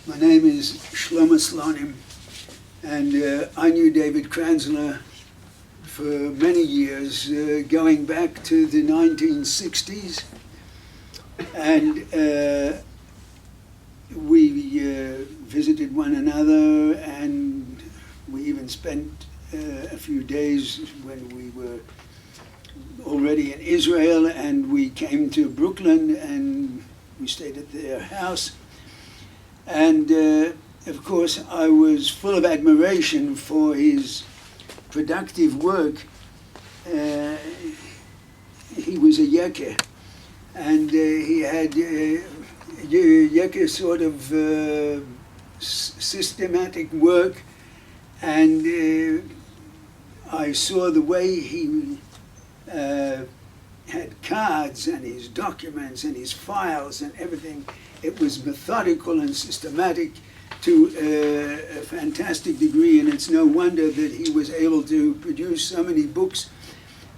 My name is Shlomo Slonim, and I knew David Kranzler for many years, going back to the 1960s, and we visited one another, and we even spent a few days when we were already in Israel, and we came to Brooklyn and we stayed at their house. And of course I was full of admiration for his productive work. He was a yeker, and he had yeker sort of systematic work, and I saw the way he had cards and his documents and his files and everything. It was methodical and systematic to a fantastic degree, and it's no wonder that he was able to produce so many books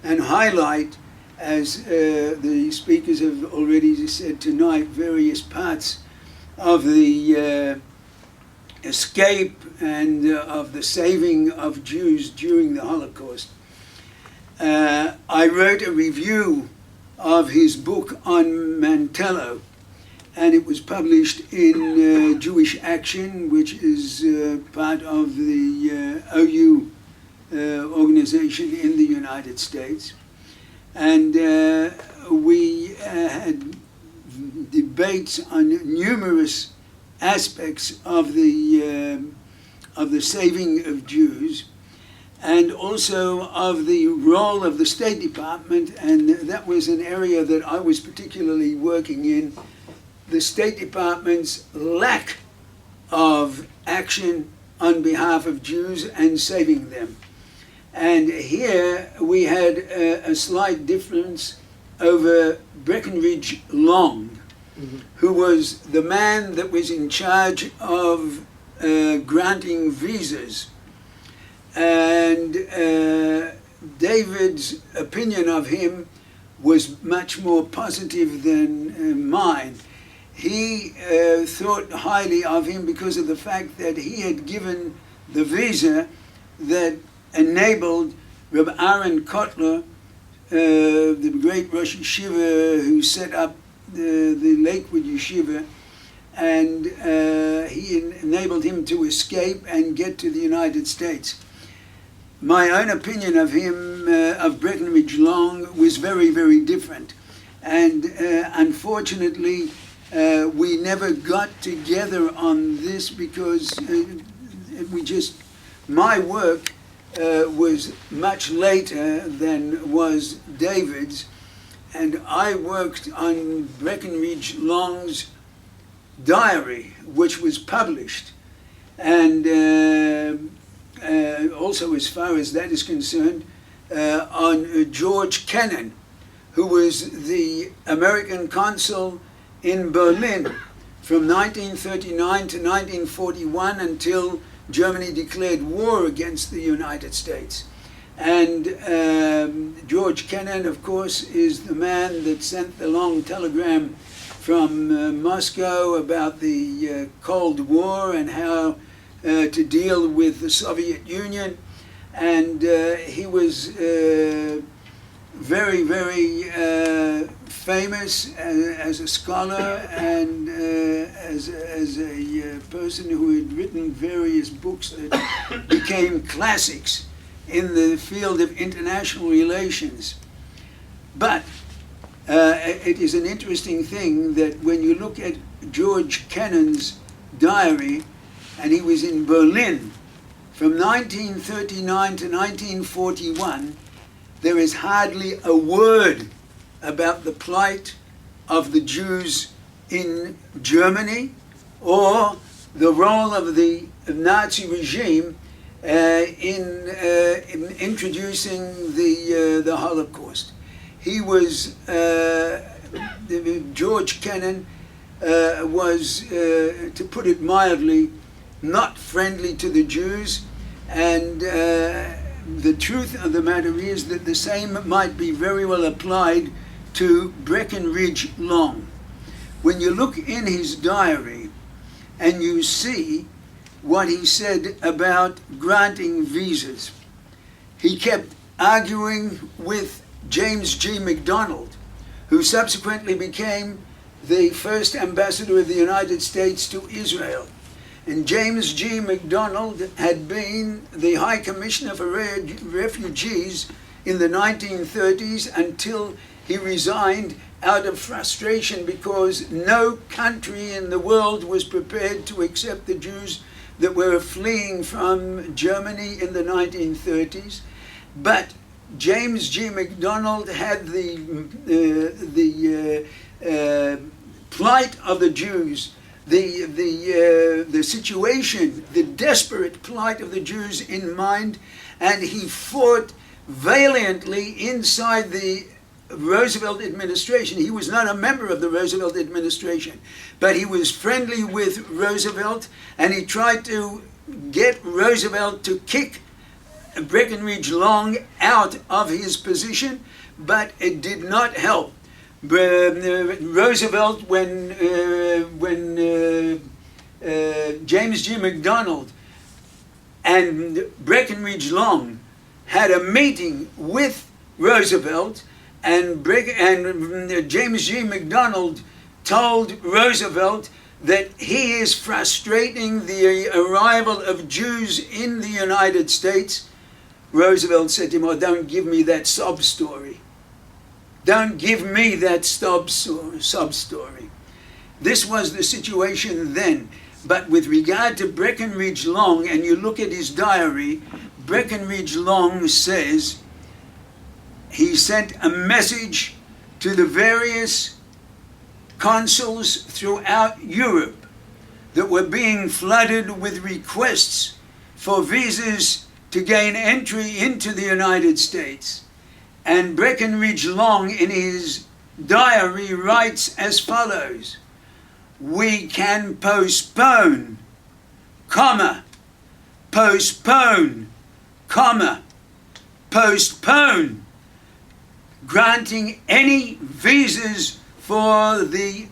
and highlight, as the speakers have already said tonight, various parts of the escape and of the saving of Jews during the Holocaust. I wrote a review of his book on Mantello, and it was published in Jewish Action, which is part of the OU organization in the United States. And we had debates on numerous aspects of the saving of Jews, and also of the role of the State Department, and that was an area that I was particularly working in, the State Department's lack of action on behalf of Jews and saving them. And here we had a slight difference over Breckinridge Long, who was the man that was in charge of granting visas. And David's opinion of him was much more positive than mine. He thought highly of him because of the fact that he had given the visa that enabled Reb Aaron Kotler, the great Rosh Yeshiva who set up the Lakewood Yeshiva, and he enabled him to escape and get to the United States. My own opinion of him, of Breckinridge Long, was very, very different. And unfortunately, we never got together on this because my work was much later than was David's, and I worked on Breckinridge Long's diary, which was published. And also, as far as that is concerned, on George Kennan, who was the American consul in Berlin from 1939 to 1941 until Germany declared war against the United States. And George Kennan, of course, is the man that sent the long telegram from Moscow about the Cold War and how to deal with the Soviet Union. And he was very, very famous as a scholar and as a person who had written various books that became classics in the field of international relations. But it is an interesting thing that when you look at George Kennan's diary, and he was in Berlin from 1939 to 1941, there is hardly a word about the plight of the Jews in Germany or the role of the Nazi regime in introducing the Holocaust. He was, George Kennan was, to put it mildly, not friendly to the Jews, and the truth of the matter is that the same might be very well applied to Breckinridge Long. When you look in his diary, and you see what he said about granting visas. He kept arguing with James G. MacDonald, who subsequently became the first ambassador of the United States to Israel. And James G. MacDonald had been the High Commissioner for Refugees in the 1930s until he resigned out of frustration because no country in the world was prepared to accept the Jews that were fleeing from Germany in the 1930s. But James G. MacDonald had the plight of the Jews, the situation, the desperate plight of the Jews in mind, and he fought valiantly inside the Roosevelt administration. He was not a member of the Roosevelt administration, but he was friendly with Roosevelt, and he tried to get Roosevelt to kick Breckinridge Long out of his position, but it did not help. Roosevelt, when James G. MacDonald and Breckinridge Long had a meeting with Roosevelt, and James G. MacDonald told Roosevelt that he is frustrating the arrival of Jews in the United States. Roosevelt said to him, "Oh, don't give me that sob story. Don't give me that sob story." This was the situation then. But with regard to Breckinridge Long, and you look at his diary, Breckinridge Long says he sent a message to the various consuls throughout Europe that were being flooded with requests for visas to gain entry into the United States. And Breckinridge Long in his diary writes as follows: "We can postpone, comma, postpone, comma, postpone granting any visas for the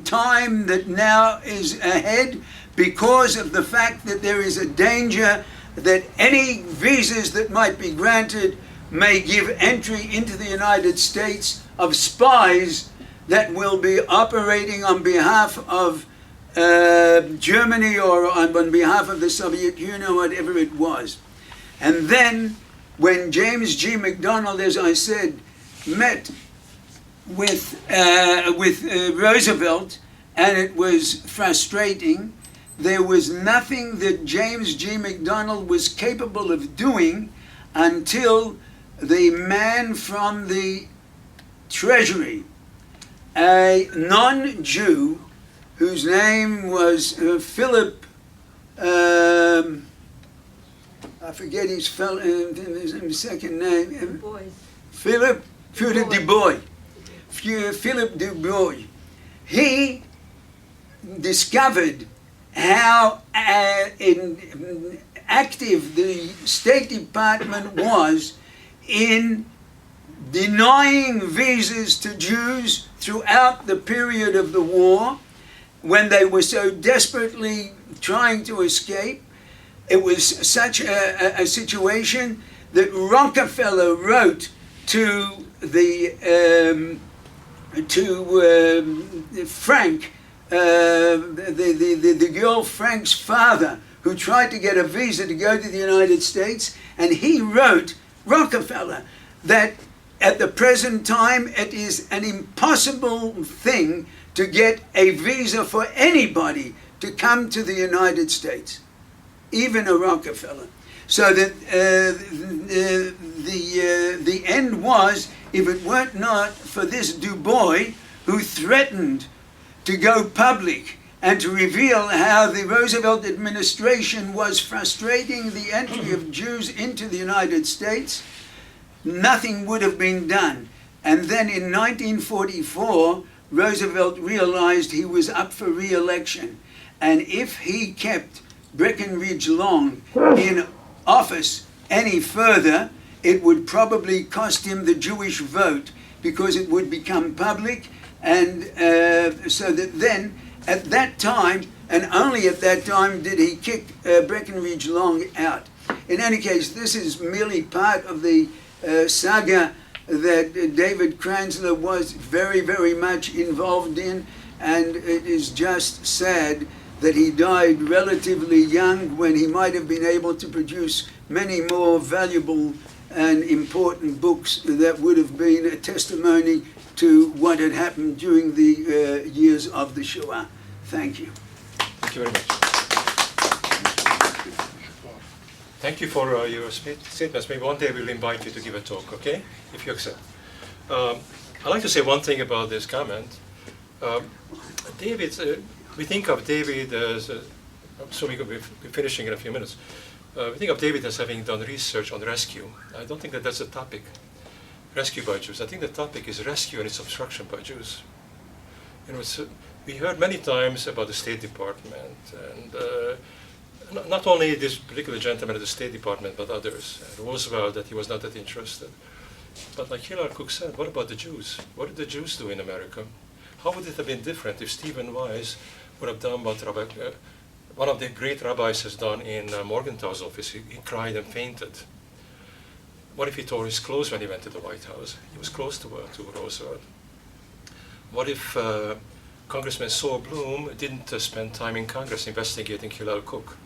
time that now is ahead because of the fact that there is a danger that any visas that might be granted may give entry into the United States of spies that will be operating on behalf of Germany or on behalf of the Soviet Union, whatever it was." And then when James G. MacDonald, as I said, met with Roosevelt, and it was frustrating, there was nothing that James G. MacDonald was capable of doing until the man from the Treasury, a non-Jew whose name was Philip, I forget his second name, Philip Du Bois. Philip Du Bois. He discovered how active the State Department was in denying visas to Jews throughout the period of the war when they were so desperately trying to escape. It was such a situation that Rockefeller wrote to Frank, the girl Frank's father, who tried to get a visa to go to the United States, and he wrote Rockefeller that at the present time it is an impossible thing to get a visa for anybody to come to the United States, even a Rockefeller. So that the end was, if it weren't not for this Du Bois, who threatened to go public and to reveal how the Roosevelt administration was frustrating the entry of Jews into the United States, nothing would have been done. And then in 1944, Roosevelt realized he was up for re-election. And if he kept Breckinridge Long in office any further, it would probably cost him the Jewish vote, because it would become public, and so that then At that time, and only at that time, did he kick Breckinridge Long out. In any case, this is merely part of the saga that David Kranzler was very, very much involved in, and it is just sad that he died relatively young when he might have been able to produce many more valuable and important books that would have been a testimony to what had happened during the years of the Shoah. Thank you. Thank you very much. Thank you for your statements. Maybe one day we'll invite you to give a talk, okay? If you accept. I'd like to say one thing about this comment. David, we think of David as, so we'll be finishing in a few minutes. We think of David as having done research on rescue. I don't think that that's a topic, rescue by Jews. I think the topic is rescue and its obstruction by Jews. You know, we heard many times about the State Department, and not only this particular gentleman at the State Department, but others. And Roosevelt, that he was not that interested. But like Hillel Cook said, what about the Jews? What did the Jews do in America? How would it have been different if Stephen Wise would have done what one of the great rabbis has done in Morgenthau's office? He cried and fainted. What if he tore his clothes when he went to the White House? He was close to Roosevelt. What if Congressman Saul Bloom didn't spend time in Congress investigating Hillel Cook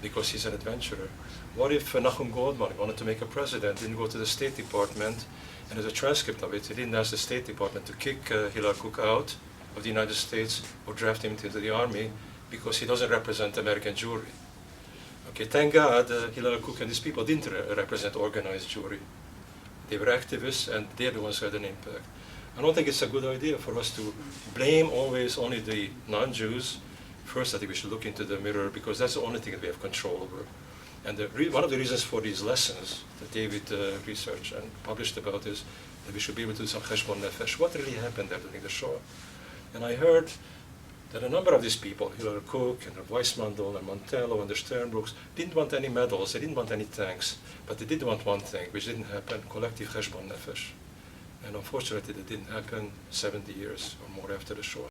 because he's an adventurer? What if Nahum Goldman wanted to make a president, didn't go to the State Department, and there's a transcript of it, he didn't ask the State Department to kick Hillel Cook out of the United States or draft him into the army because he doesn't represent American Jewry. Okay, thank God Hillel Cook and these people didn't represent organized Jewry. They were activists, and they're the ones who had an impact. I don't think it's a good idea for us to blame always only the non-Jews. First, I think we should look into the mirror, because that's the only thing that we have control over. And one of the reasons for these lessons that David researched and published about is that we should be able to do some cheshbon nefesh. What really happened there during the Shoah? And I heard that a number of these people, Hillel Cook and Weissmandl and Montello and the Sternbrooks, didn't want any medals, they didn't want any tanks, but they did want one thing, which didn't happen: collective cheshbon nefesh. And unfortunately, it didn't happen 70 years or more after the Shoah.